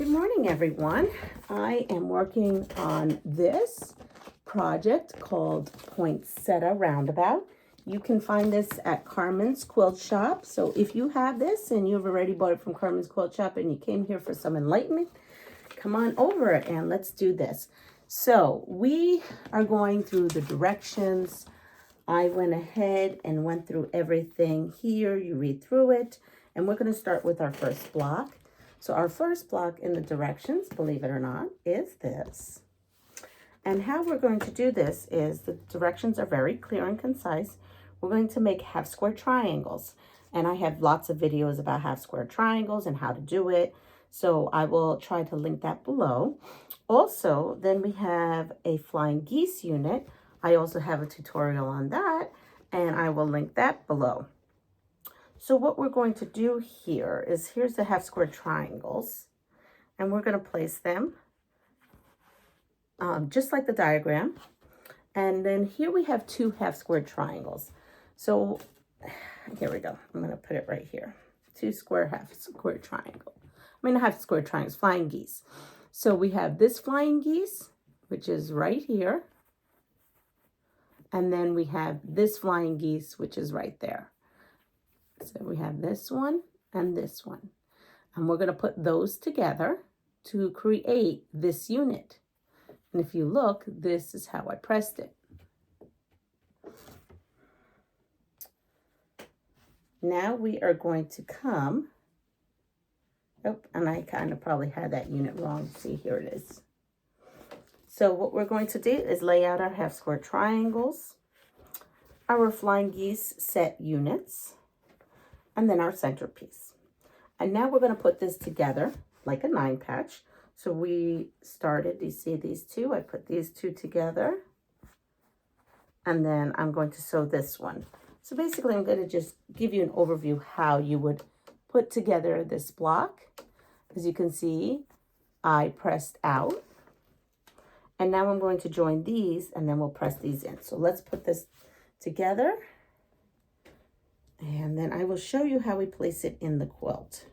Good morning, everyone. I am working on this project called Pointsetta Roundabout. You can find this at Carmons Quilt Shop. So if you have this and you've already bought it from Carmons Quilt Shop and you came here for some enlightenment, come on over and let's do this. So we are going through the directions. I went ahead and went through everything here. You read through it, and we're going to start with our first block. So our first block in the directions, believe it or not, is this. And how we're going to do this is the directions are very clear and concise. We're going to make half square triangles. And I have lots of videos about half square triangles and how to do it. So I will try to link that below. Also, then we have a flying geese unit. I also have a tutorial on that, and I will link that below. So what we're going to do here is, here's the half square triangles, and we're going to place them just like the diagram. And then here we have two half square triangles. So here we go. I'm going to put it right here. Two square half square triangle. Half square triangles, flying geese. So we have this flying geese, which is right here. And then we have this flying geese, which is right there. So we have this one and this one. And we're going to put those together to create this unit. And if you look, this is how I pressed it. Now we are going to come. Oh, and I kind of probably had that unit wrong. See, here it is. So what we're going to do is lay out our half square triangles, our flying geese set units, and then our centerpiece. And now we're going to put this together like a 9 patch. So we started, you see these two? I put these two together. And then I'm going to sew this one. So basically I'm going to just give you an overview how you would put together this block. As you can see, I pressed out. And now I'm going to join these, and then we'll press these in. So let's put this together. And then I will show you how we place it in the quilt.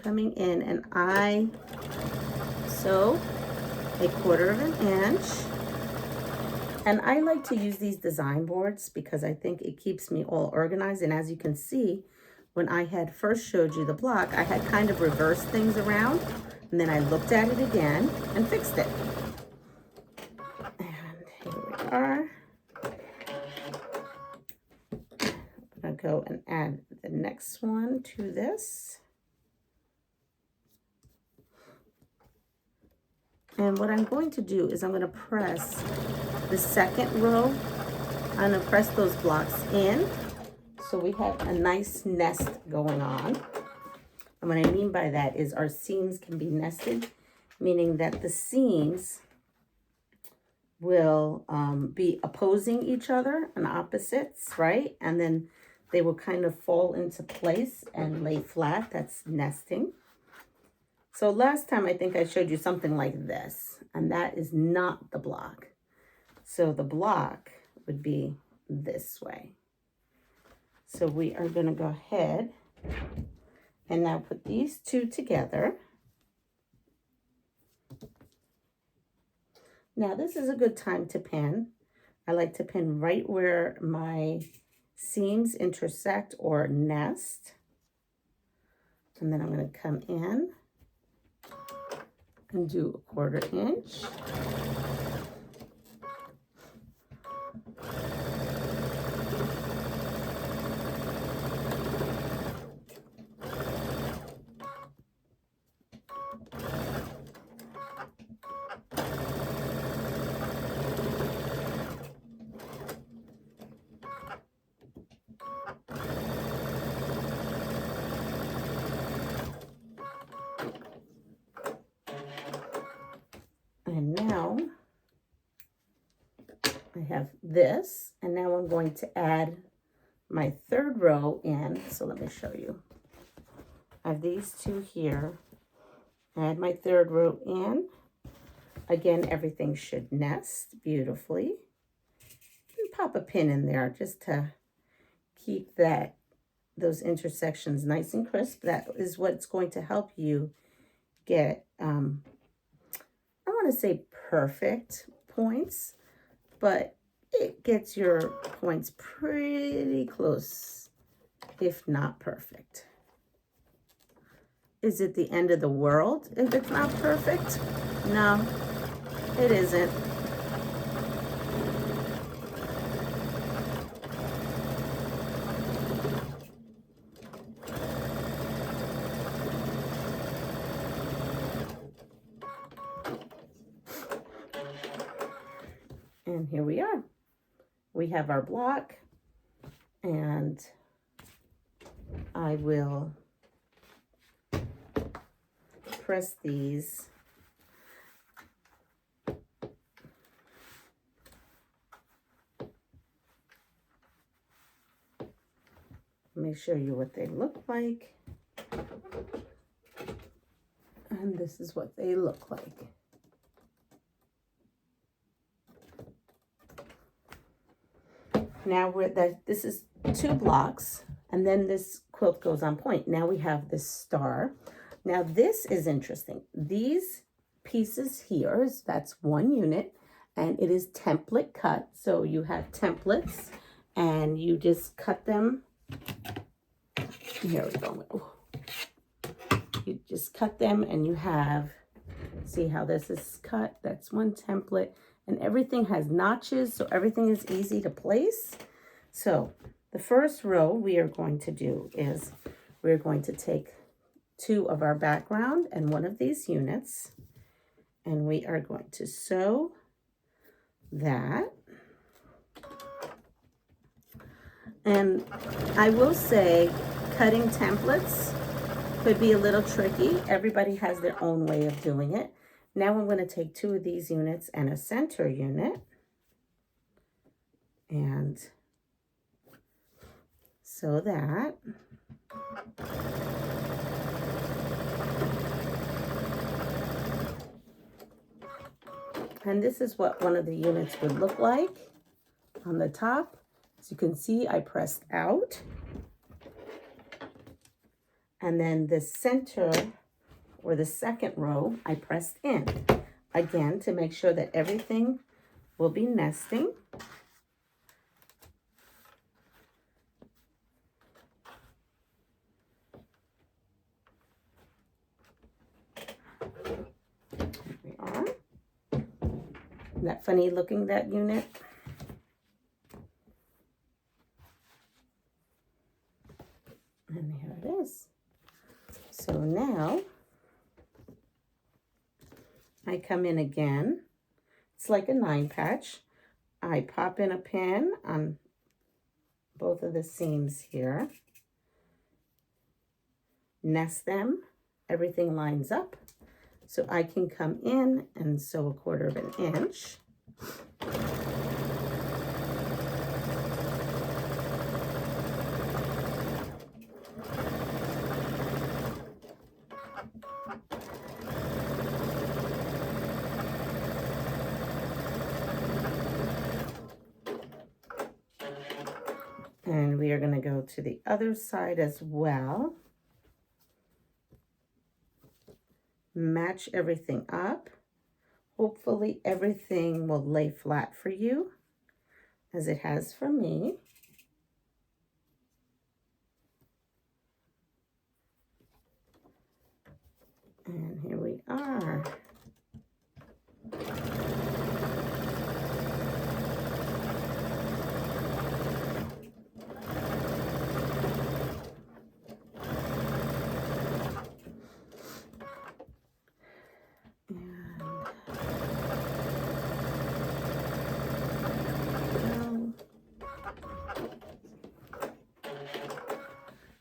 Coming in, and I sew 1/4 of an inch. And I like to use these design boards because I think it keeps me all organized. And as you can see, when I had first showed you the block, I had kind of reversed things around, and then I looked at it again and fixed it. And here we are. I'm gonna go and add the next one to this. And what I'm going to do is I'm going to press the second row. I'm going to press those blocks in. So we have a nice nest going on. And what I mean by that is our seams can be nested, meaning that the seams will be opposing each other and opposites, right? And then they will kind of fall into place and lay flat. That's nesting. So last time I think I showed you something like this, and that is not the block. So the block would be this way. So we are going to go ahead and now put these two together. Now this is a good time to pin. I like to pin right where my seams intersect or nest. And then I'm going to come in and do 1/4 inch. And now I have this, and now I'm going to add my 3rd row in. So let me show you. I have these two here. Add my 3rd row in. Again, everything should nest beautifully. And pop a pin in there just to keep that those intersections nice and crisp. That is what's going to help you get, I want to say perfect points, but it gets your points pretty close, if not perfect. Is it the end of the world if it's not perfect? No, it isn't. And here we are. We have our block, and I will press these. Let me show you what they look like. And this is what they look like. Now this is 2 blocks, and then this quilt goes on point. Now we have this star. Now this is interesting. These pieces here, that's 1 unit, and it is template cut. So you have templates, and you just cut them. Here we go. You just cut them, and you have, see how this is cut? That's 1 template. And everything has notches, so everything is easy to place. So the first row we are going to do is we're going to take 2 of our background and 1 of these units, and we are going to sew that. And I will say cutting templates could be a little tricky. Everybody has their own way of doing it. Now I'm going to take 2 of these units and a center unit and sew that. And this is what one of the units would look like on the top. As you can see, I pressed out. And then the center, or the second row, I pressed in. Again, to make sure that everything will be nesting. Here we are. Isn't that funny looking, that unit? And here it is. So now I come in again. It's like a 9 patch. I pop in a pin on both of the seams here. Nest them. Everything lines up. So I can come in and sew 1/4 of an inch. And we are going to go to the other side as well. Match everything up. Hopefully everything will lay flat for you, as it has for me. And here we are.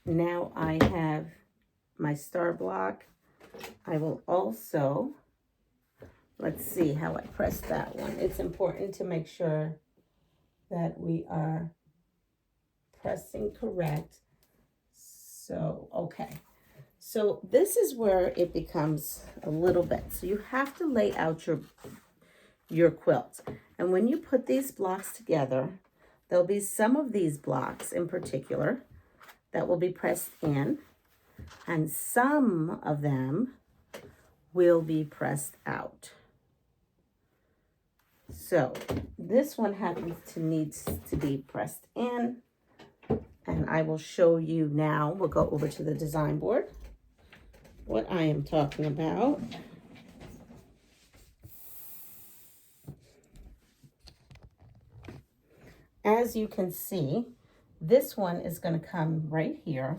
Now I have my star block. I will also, let's see how I press that one. It's important to make sure that we are pressing correct. So, okay. So this is where it becomes a little bit. So you have to lay out your quilt. And when you put these blocks together, there'll be some of these blocks in particular that will be pressed in, and some of them will be pressed out. So this one needs to be pressed in, and I will show you now. We'll go over to the design board what I am talking about. As you can see, this one is going to come right here,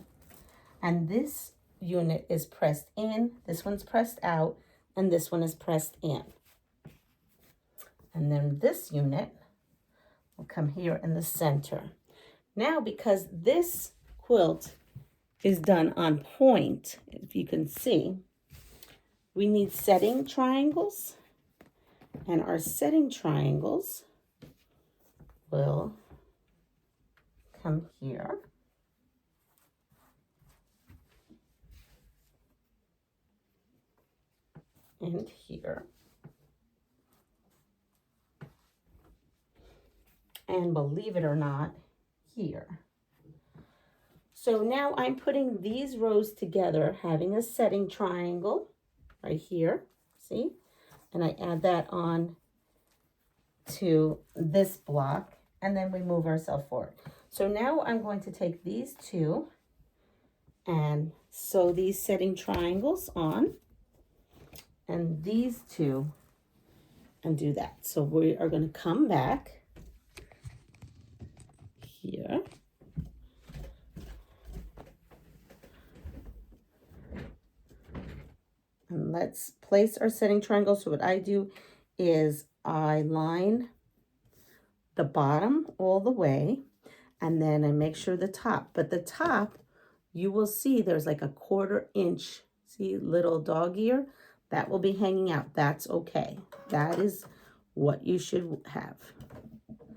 and this unit is pressed in, this one's pressed out, and this one is pressed in. And then this unit will come here in the center. Now, because this quilt is done on point, if you can see, we need setting triangles, and our setting triangles will come here. And here. And believe it or not, here. So now I'm putting these rows together, having a setting triangle right here, see? And I add that on to this block, and then we move ourselves forward. So now I'm going to take these two and sew these setting triangles on, and these two, and do that. So we are going to come back here. And let's place our setting triangle. So what I do is I line the bottom all the way, and then I make sure the top. But the top, you will see there's like a 1/4 inch, see, little dog ear, that will be hanging out. That's okay. That is what you should have.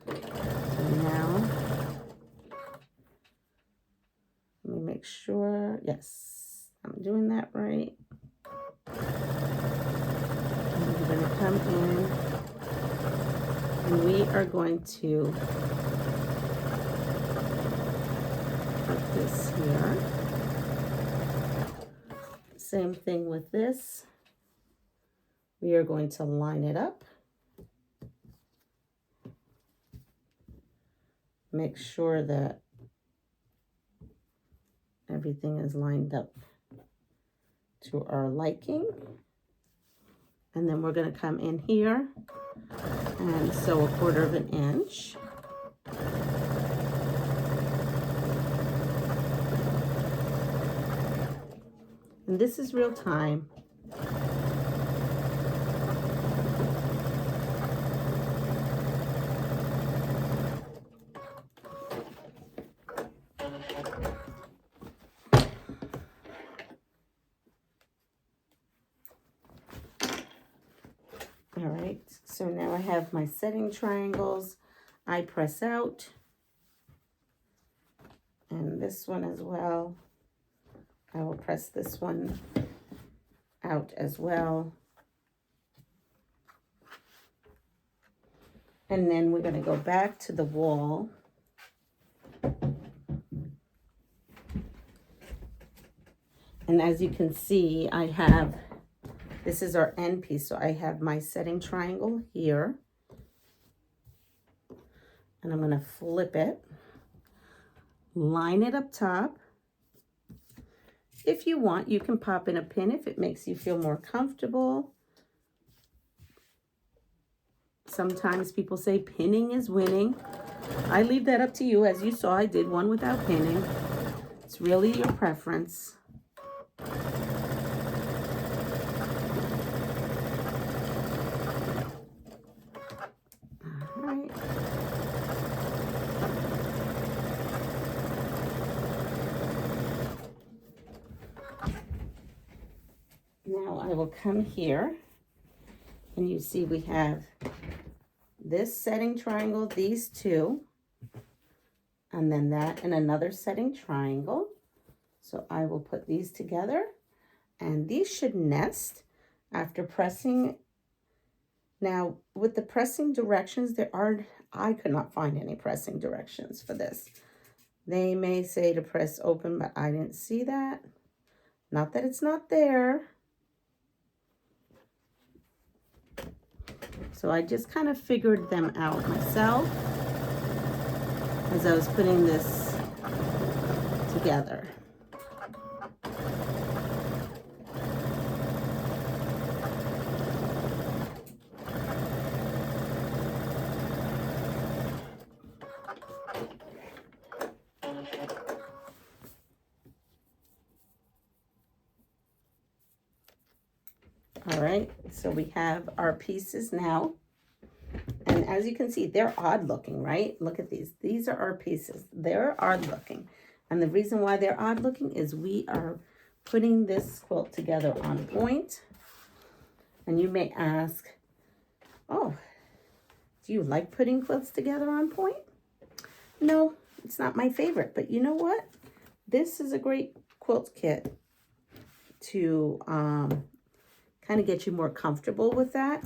So now, let me make sure, yes, I'm doing that right. And we're going to come in, and we are going to put this here. Same thing with this. We are going to line it up. Make sure that everything is lined up to our liking. And then we're going to come in here and sew a 1/4 inch. And this is real time. All right, so now I have my setting triangles. I press out, and this one as well. I will press this one out as well. And then we're going to go back to the wall. And as you can see, I have, this is our end piece. So I have my setting triangle here. And I'm going to flip it, line it up top. If you want, you can pop in a pin if it makes you feel more comfortable. Sometimes people say pinning is winning. I leave that up to you. As you saw, I did one without pinning. It's really your preference. All right. Now I will come here, and you see we have this setting triangle, these two, and then that and another setting triangle. So I will put these together, and these should nest after pressing. Now with the pressing directions, I could not find any pressing directions for this. They may say to press open, but I didn't see that. Not that it's not there. So I just kind of figured them out myself as I was putting this together. All right, so we have our pieces now. And as you can see, they're odd looking, right? Look at these. These are our pieces. They're odd looking. And the reason why they're odd looking is we are putting this quilt together on point. And you may ask, oh, do you like putting quilts together on point? No, it's not my favorite. But you know what? This is a great quilt kit to kind of get you more comfortable with that.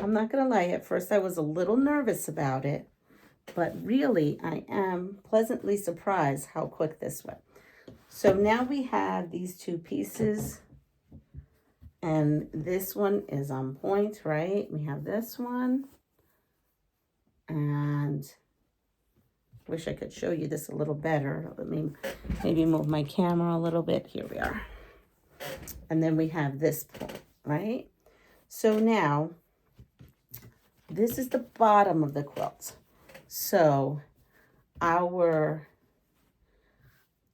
I'm not going to lie, at first I was a little nervous about it, but really I am pleasantly surprised how quick this went. So now we have these two pieces, and this one is on point, right? We have this one, and wish I could show you this a little better. Let me maybe move my camera a little bit. Here we are. And then we have this point, right? So now, this is the bottom of the quilt. So our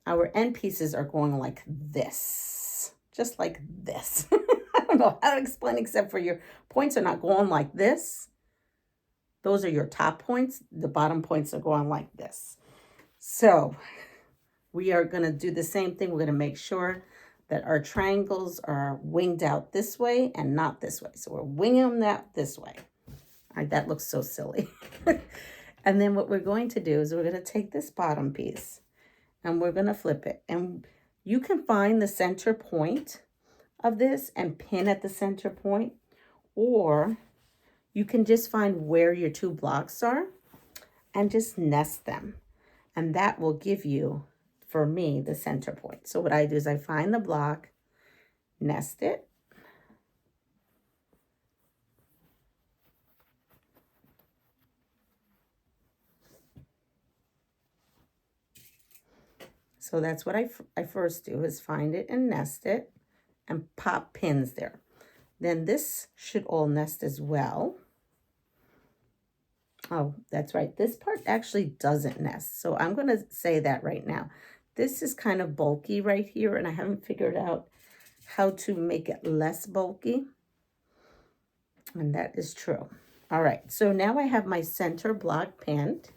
end pieces are going like this, just like this. I don't know how to explain except for your points are not going like this. Those are your top points. The bottom points are going like this. So we are going to do the same thing. We're going to make sure that our triangles are winged out this way and not this way. So we're winging them out this way. That looks so silly. And then what we're going to do is we're going to take this bottom piece and we're going to flip it. And you can find the center point of this and pin at the center point, or you can just find where your two blocks are and just nest them. And that will give you, for me, the center point. So what I do is I find the block, nest it, so that's what I first do, is find it and nest it and pop pins there. Then this should all nest as well. Oh, that's right. This part actually doesn't nest. So I'm going to say that right now. This is kind of bulky right here, and I haven't figured out how to make it less bulky. And that is true. All right. So now I have my center block pinned,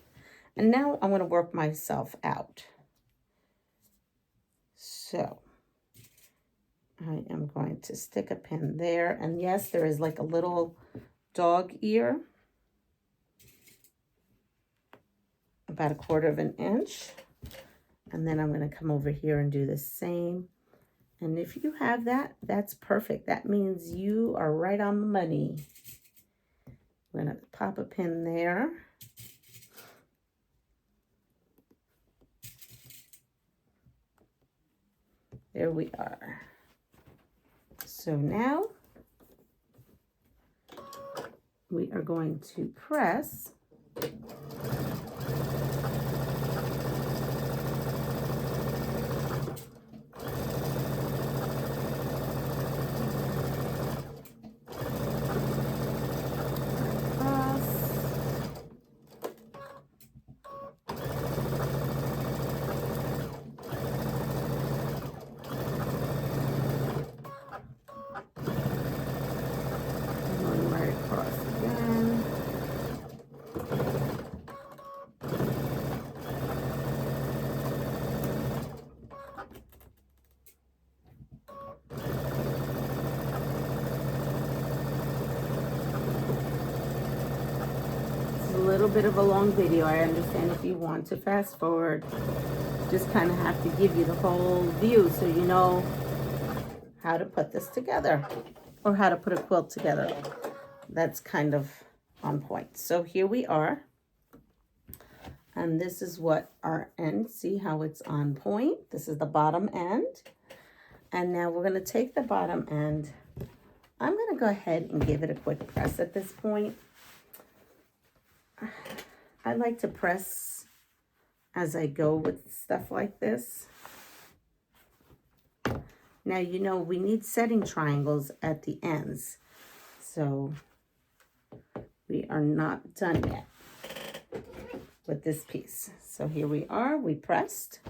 and now I'm going to work myself out. So I am going to stick a pin there. And yes, there is like a little dog ear, about 1/4 inch. And then I'm going to come over here and do the same. And if you have that, that's perfect. That means you are right on the money. I'm going to pop a pin there. There we are. So now we are going to press little bit of a long video. I understand if you want to fast forward, just kind of have to give you the whole view so you know how to put this together or how to put a quilt together. That's kind of on point. So here we are. And this is what our end, see how it's on point? This is the bottom end. And now we're gonna take the bottom end. I'm gonna go ahead and give it a quick press at this point. I like to press as I go with stuff like this. Now, you know, we need setting triangles at the ends. So we are not done yet with this piece. So here we are, we pressed.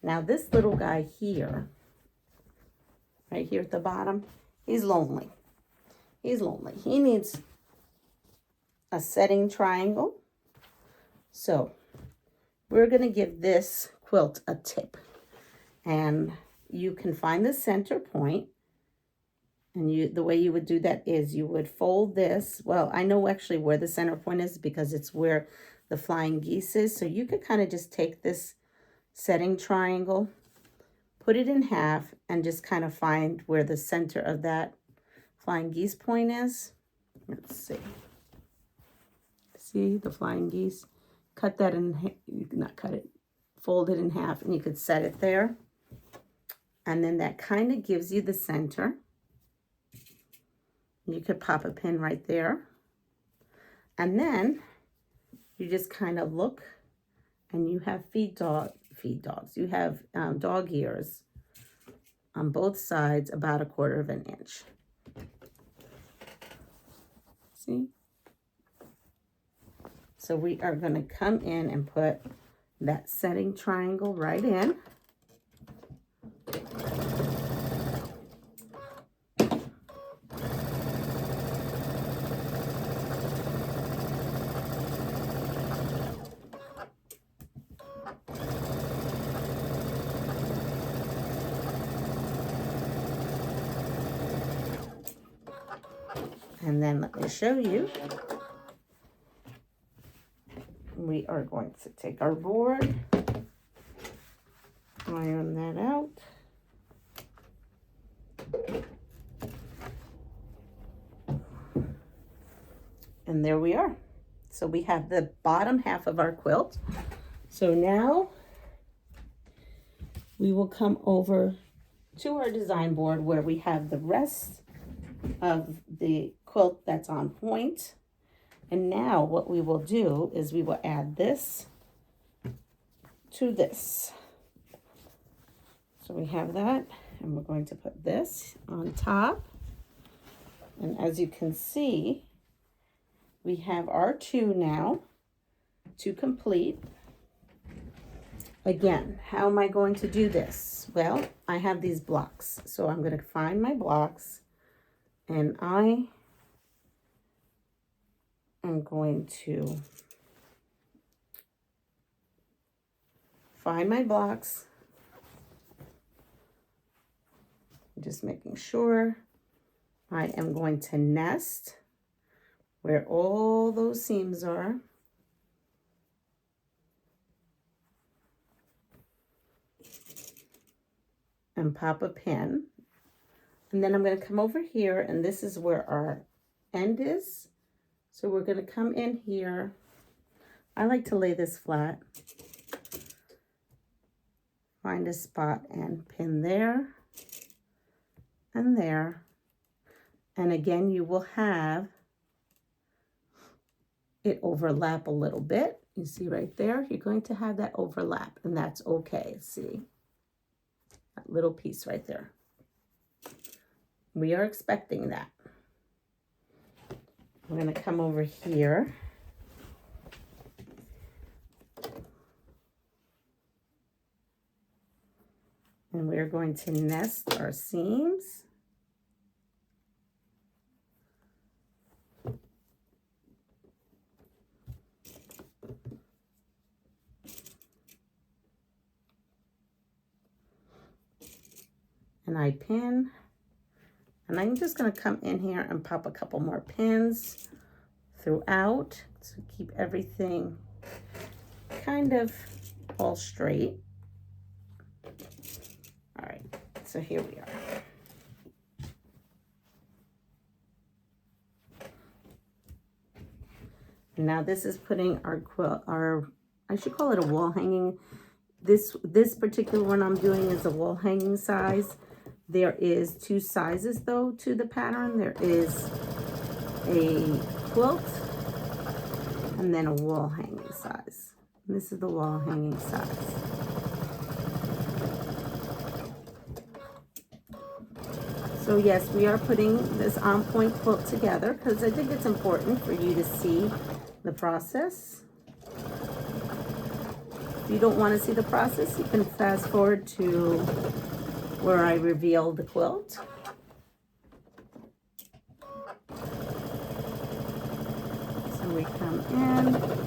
Now this little guy here, right here at the bottom, he's lonely. He's lonely. He needs a setting triangle. So we're gonna give this quilt a tip. And you can find the center point. And the way you would do that is you would fold this. Well, I know actually where the center point is because it's where the flying geese is. So you could kind of just take this setting triangle, put it in half, and just kind of find where the center of that flying geese point is. Let's see. See the flying geese? Cut that in, you can not cut it, fold it in half, and you could set it there. And then that kind of gives you the center. You could pop a pin right there. And then you just kind of look, and you have dogs. You have dog ears on both sides, about 1/4 of an inch. See? So we are going to come in and put that setting triangle right in. And then let me show you. We are going to take our board, iron that out. And there we are. So we have the bottom half of our quilt. So now we will come over to our design board where we have the rest of the quilt that's on point. And now what we will do is we will add this to this. So we have that, and we're going to put this on top. And as you can see, we have our 2 now to complete. Again, how am I going to do this? Well, I have these blocks. So I'm going to find my blocks, and I am going to find my blocks. Just making sure I am going to nest where all those seams are. And pop a pin. And then I'm going to come over here, and this is where our end is. So we're going to come in here. I like to lay this flat. Find a spot and pin there and there. And again, you will have it overlap a little bit. You see right there, you're going to have that overlap, and that's okay. See that little piece right there. We are expecting that. I'm going to come over here. And we're going to nest our seams. And I pin. And I'm just going to come in here and pop a couple more pins throughout to keep everything kind of all straight. All right, so here we are. Now this is putting our quilt, I should call it a wall hanging. This particular one I'm doing is a wall hanging size. There is 2 sizes though to the pattern. There is a quilt and then a wall hanging size. And this is the wall hanging size. So yes, we are putting this on point quilt together because I think it's important for you to see the process. If you don't want to see the process, you can fast forward to where I reveal the quilt. So we come in.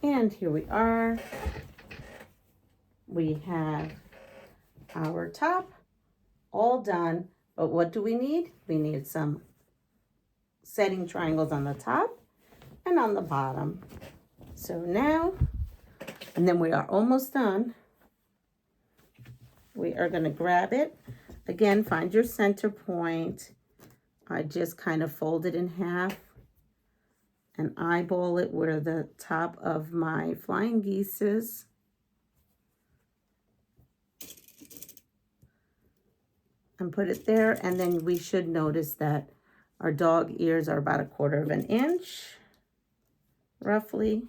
And here we are. We have our top all done, but what do we need? We need some setting triangles on the top and on the bottom. So now, and then we are almost done. We are going to grab it. Again, find your center point. I just kind of fold it in half and eyeball it where the top of my flying geese is. And put it there, and then we should notice that our dog ears are about 1/4 of an inch, roughly.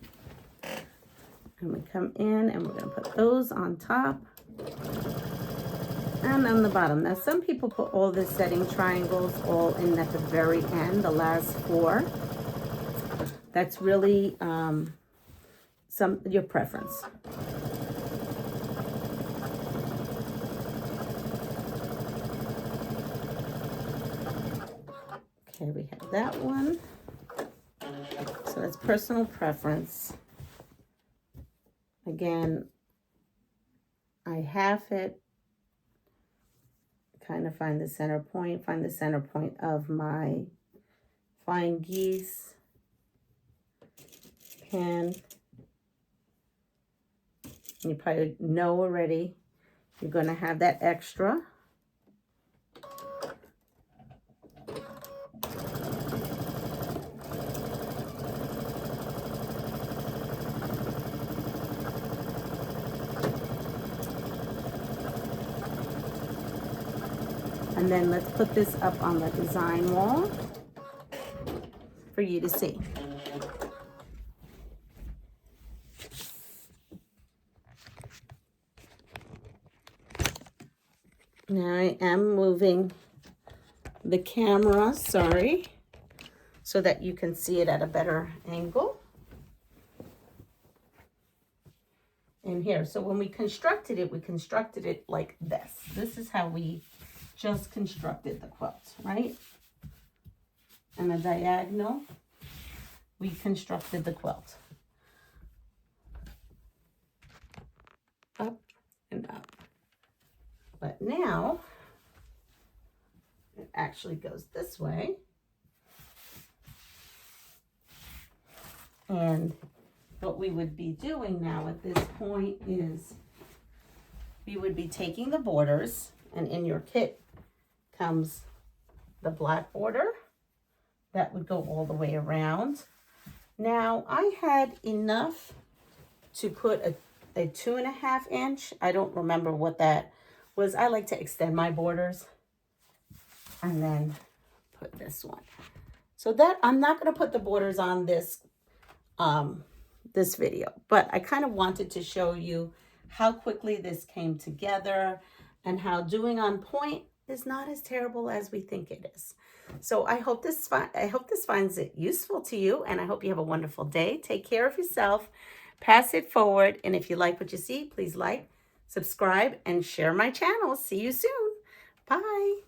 And we come in and we're gonna put those on top and on the bottom. Now some people put all the setting triangles all in at the very end, the last 4. That's really your preference. Okay, we have that one. So that's personal preference. Again, I half it, kind of find the center point of my flying geese pin. You probably know already you're going to have that extra. And then let's put this up on the design wall for you to see. Now I am moving the camera, sorry, so that you can see it at a better angle. And here, so when we constructed it like this. This is how we just constructed the quilt, right? And a diagonal, we constructed the quilt. Up and up. But now, it actually goes this way. And what we would be doing now at this point is we would be taking the borders, and in your kit comes the black border that would go all the way around. Now I had enough to put a 2.5 inch. I don't remember what that was. I like to extend my borders and then put this one. So that I'm not going to put the borders on this video, but I kind of wanted to show you how quickly this came together and how doing on point is not as terrible as we think it is. So I hope this finds it useful to you, and I hope you have a wonderful day. Take care of yourself, pass it forward, and if you like what you see, please like, subscribe, and share my channel. See you soon. Bye.